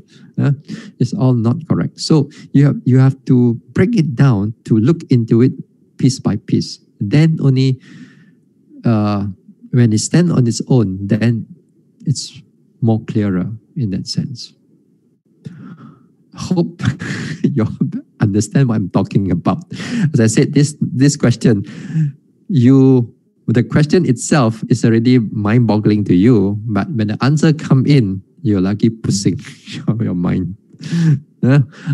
It's all not correct. So you have to break it down to look into it piece by piece. Then only when it stands on its own, then it's more clearer in that sense. Hope you understand what I'm talking about. As I said, this question, the question itself is already mind-boggling to you, but when the answer come in, you're lucky pushing your mind.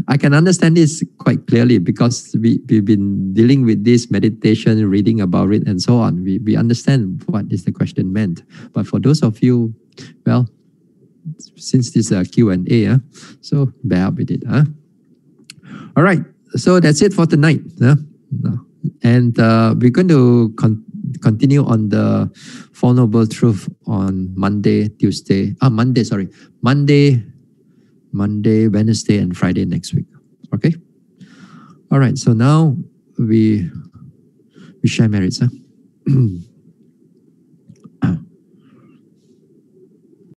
I can understand this quite clearly because we've been dealing with this meditation, reading about it, and so on. We understand what is the question meant. But for those of you, well, since this is a Q&A, so bear up with it. All right, so that's it for tonight. And we're going to continue on the Four Noble Truth on Monday, Wednesday, and Friday next week. Okay? All right, so now we share merits.